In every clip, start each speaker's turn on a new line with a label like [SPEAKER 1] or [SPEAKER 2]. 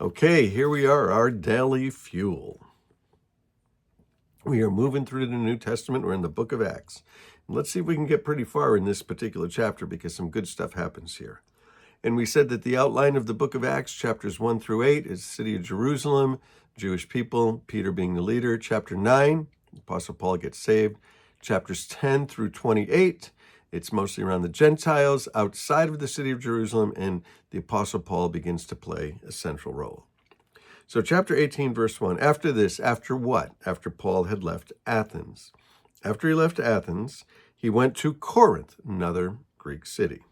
[SPEAKER 1] Okay, here we are, our daily fuel. We are moving through the New Testament. We're in the book of Acts. Let's see if we can get pretty far in this particular chapter because some good stuff happens here. And we said that the outline of the book of Acts, chapters 1 through 8, is the city of Jerusalem, Jewish people, Peter being the leader. Chapter 9, Apostle Paul gets saved. Chapters 10 through 28, it's mostly around the Gentiles outside of the city of Jerusalem, and the Apostle Paul begins to play a central role. So chapter 18, verse 1, after this, after what? After Paul had left Athens. After he left Athens, he went to Corinth, another Greek city.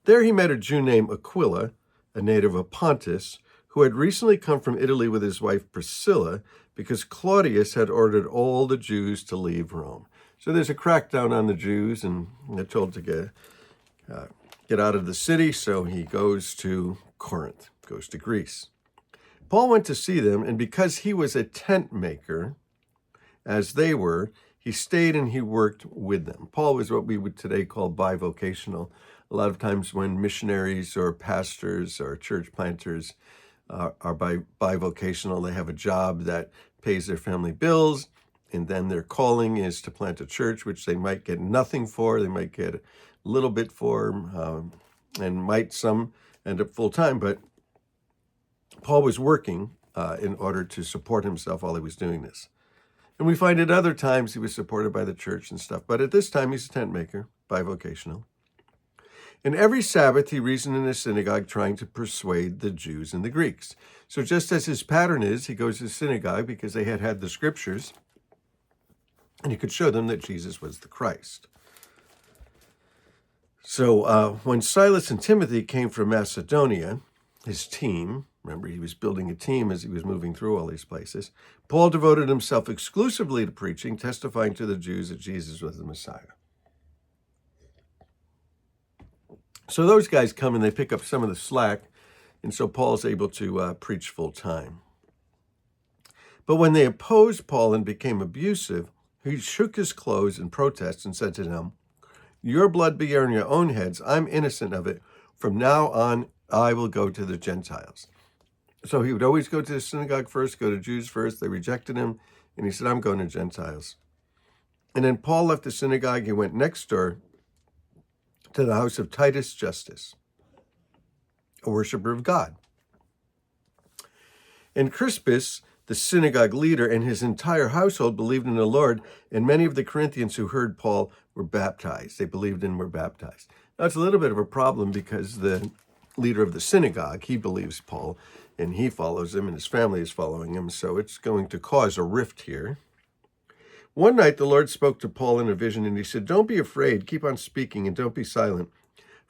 [SPEAKER 1] There he met a Jew named Aquila, a native of Pontus, who had recently come from Italy with his wife Priscilla because Claudius had ordered all the Jews to leave Rome. So there's a crackdown on the Jews, and they're told to get out of the city, so he goes to Corinth, goes to Greece. Paul went to see them, and because he was a tent maker, as they were, he stayed and he worked with them. Paul was what we would today call bivocational. A lot of times when missionaries or pastors or church planters are bivocational, they have a job that pays their family bills, and then their calling is to plant a church, which they might get nothing for, they might get a little bit for, and might some end up full-time. But Paul was working in order to support himself while he was doing this. And we find at other times he was supported by the church and stuff, but at this time he's a tent maker, bivocational. And every Sabbath he reasoned in the synagogue trying to persuade the Jews and the Greeks. So just as his pattern is, he goes to the synagogue because they had the scriptures, and he could show them that Jesus was the Christ. So when Silas and Timothy came from Macedonia, his team, remember he was building a team as he was moving through all these places, Paul devoted himself exclusively to preaching, testifying to the Jews that Jesus was the Messiah. So those guys come and they pick up some of the slack, and so Paul's able to preach full time. But when they opposed Paul and became abusive, he shook his clothes in protest and said to them, "Your blood be on your own heads. I'm innocent of it. From now on, I will go to the Gentiles." So he would always go to the synagogue first, go to Jews first. They rejected him, and he said, "I'm going to Gentiles." And then Paul left the synagogue. He went next door to the house of Titus Justus, a worshiper of God. And Crispus, the synagogue leader, and his entire household believed in the Lord, and many of the Corinthians who heard Paul were baptized. They believed and were baptized. Now, it's a little bit of a problem because the leader of the synagogue, he believes Paul, and he follows him, and his family is following him, so it's going to cause a rift here. One night, the Lord spoke to Paul in a vision, and he said, "Don't be afraid, keep on speaking, and don't be silent,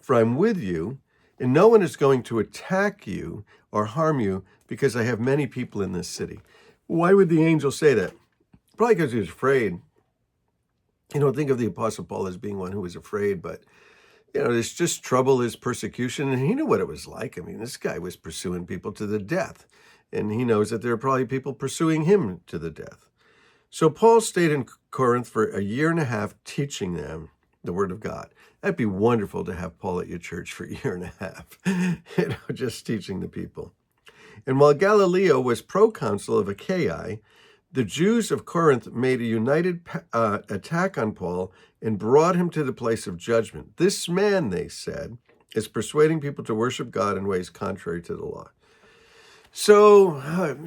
[SPEAKER 1] for I'm with you, and no one is going to attack you or harm you, because I have many people in this city." Why would the angel say that? Probably because he was afraid. You don't think of the Apostle Paul as being one who was afraid, but there's just trouble, there's persecution, and he knew what it was like. I mean, this guy was pursuing people to the death, and he knows that there are probably people pursuing him to the death. So Paul stayed in Corinth for a year and a half teaching them the Word of God. That'd be wonderful to have Paul at your church for a year and a half, just teaching the people. And while Gallio was proconsul of Achaia, the Jews of Corinth made a united attack on Paul and brought him to the place of judgment. This man, they said, is persuading people to worship God in ways contrary to the law. So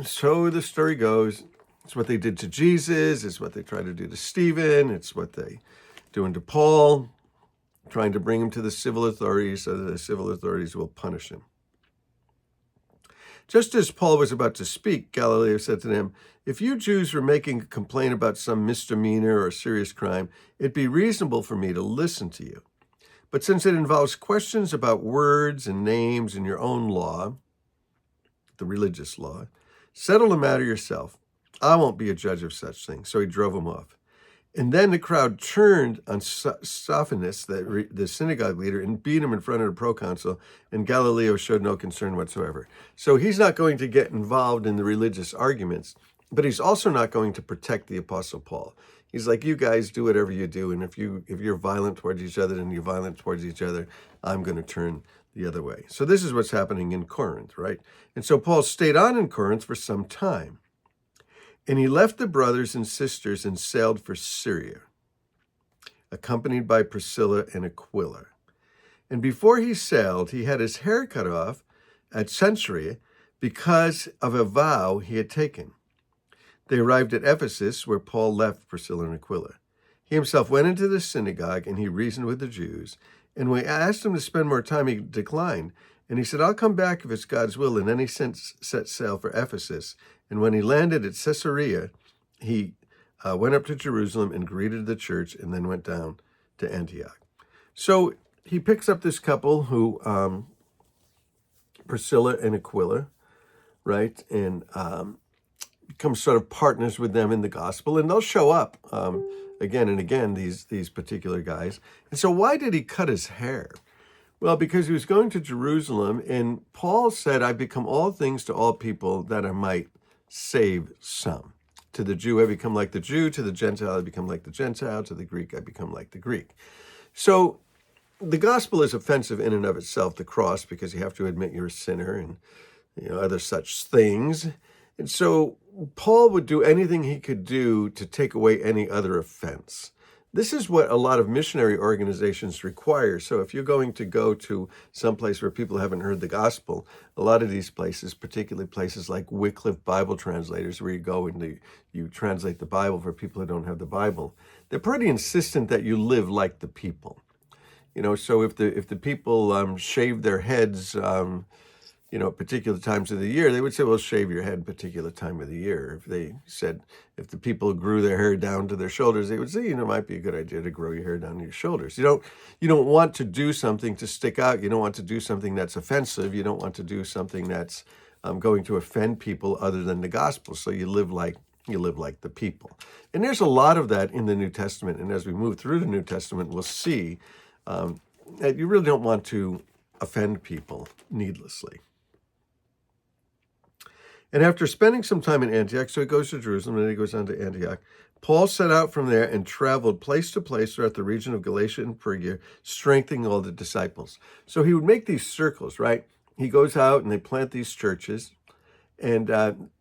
[SPEAKER 1] the story goes, it's what they did to Jesus, it's what they tried to do to Stephen, it's what they doing to Paul, trying to bring him to the civil authorities so that the civil authorities will punish him. Just as Paul was about to speak, Gallio said to them, "If you Jews were making a complaint about some misdemeanor or serious crime, it'd be reasonable for me to listen to you. But since it involves questions about words and names in your own law, the religious law, settle the matter yourself. I won't be a judge of such things." So he drove him off. And then the crowd turned on Sophanis, the synagogue leader, and beat him in front of the proconsul, and Gallio showed no concern whatsoever. So he's not going to get involved in the religious arguments, but he's also not going to protect the Apostle Paul. He's like, you guys do whatever you do, and if you're violent towards each other and you're violent towards each other, I'm going to turn the other way. So this is what's happening in Corinth, right? And so Paul stayed on in Corinth for some time. And he left the brothers and sisters and sailed for Syria, accompanied by Priscilla and Aquila. And before he sailed, he had his hair cut off at Cenchrea because of a vow he had taken. They arrived at Ephesus, where Paul left Priscilla and Aquila. He himself went into the synagogue, and he reasoned with the Jews. And when we asked him to spend more time, he declined. And he said, I'll come back if it's God's will. And then he set sail for Ephesus. And when he landed at Caesarea, he went up to Jerusalem and greeted the church, and then went down to Antioch. So he picks up this couple who, Priscilla and Aquila, right? And becomes sort of partners with them in the gospel. And they'll show up again and again, these particular guys. And so why did he cut his hair? Well, because he was going to Jerusalem, and Paul said, I become all things to all people that I might save some. To the Jew, I become like the Jew. To the Gentile, I become like the Gentile. To the Greek, I become like the Greek. So the gospel is offensive in and of itself, the cross, because you have to admit you're a sinner and other such things. And so Paul would do anything he could do to take away any other offense. This is what a lot of missionary organizations require. So if you're going to go to some place where people haven't heard the gospel, a lot of these places, particularly places like Wycliffe Bible Translators, where you go and you translate the Bible for people who don't have the Bible, they're pretty insistent that you live like the people. So if the people shave their heads, at particular times of the year, they would say, well, shave your head particular time of the year. If they said, if the people grew their hair down to their shoulders, they would say, it might be a good idea to grow your hair down to your shoulders. You don't want to do something to stick out. You don't want to do something that's offensive. You don't want to do something that's going to offend people other than the gospel. So you live like the people. And there's a lot of that in the New Testament. And as we move through the New Testament, we'll see that you really don't want to offend people needlessly. And after spending some time in Antioch, so he goes to Jerusalem and then he goes on to Antioch, Paul set out from there and traveled place to place throughout the region of Galatia and Phrygia, strengthening all the disciples. So he would make these circles, right? He goes out and they plant these churches, and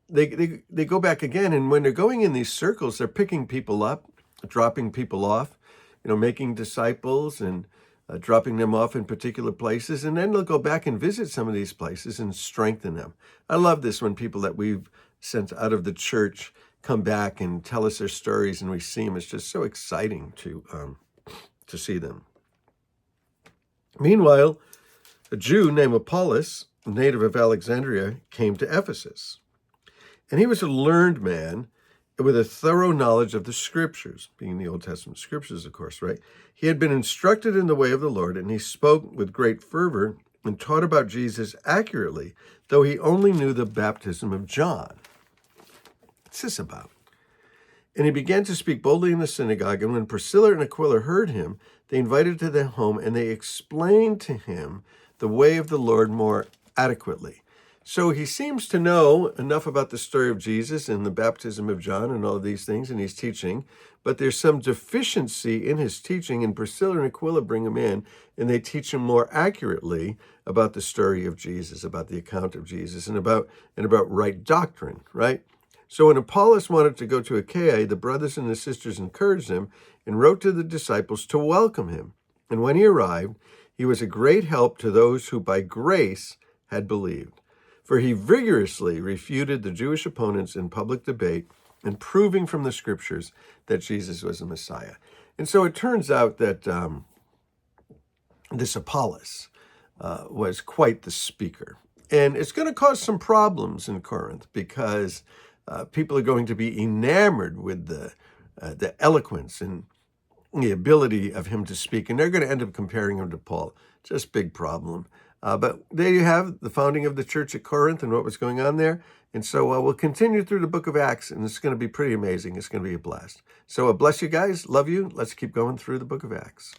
[SPEAKER 1] they go back again. And when they're going in these circles, they're picking people up, dropping people off, making disciples and dropping them off in particular places, and then they'll go back and visit some of these places and strengthen them. I love this when people that we've sent out of the church come back and tell us their stories, and we see them. It's just so exciting to see them. Meanwhile, a Jew named Apollos, a native of Alexandria, came to Ephesus, and he was a learned man with a thorough knowledge of the scriptures, being the Old Testament scriptures, of course, right? He had been instructed in the way of the Lord, and he spoke with great fervor and taught about Jesus accurately, though he only knew the baptism of John. What's this about? And he began to speak boldly in the synagogue, and when Priscilla and Aquila heard him, they invited to their home, and they explained to him the way of the Lord more adequately. So he seems to know enough about the story of Jesus and the baptism of John and all of these things, and he's teaching, but there's some deficiency in his teaching, and Priscilla and Aquila bring him in, and they teach him more accurately about the story of Jesus, about the account of Jesus, and about right doctrine, right? So when Apollos wanted to go to Achaia, the brothers and the sisters encouraged him and wrote to the disciples to welcome him. And when he arrived, he was a great help to those who by grace had believed. For he vigorously refuted the Jewish opponents in public debate and proving from the scriptures that Jesus was the Messiah. And so it turns out that this Apollos was quite the speaker. And it's going to cause some problems in Corinth because people are going to be enamored with the eloquence and the ability of him to speak. And they're going to end up comparing him to Paul. Just big problem. But there you have the founding of the church at Corinth and what was going on there. And so we'll continue through the book of Acts, and it's going to be pretty amazing. It's going to be a blast. So bless you guys. Love you. Let's keep going through the book of Acts.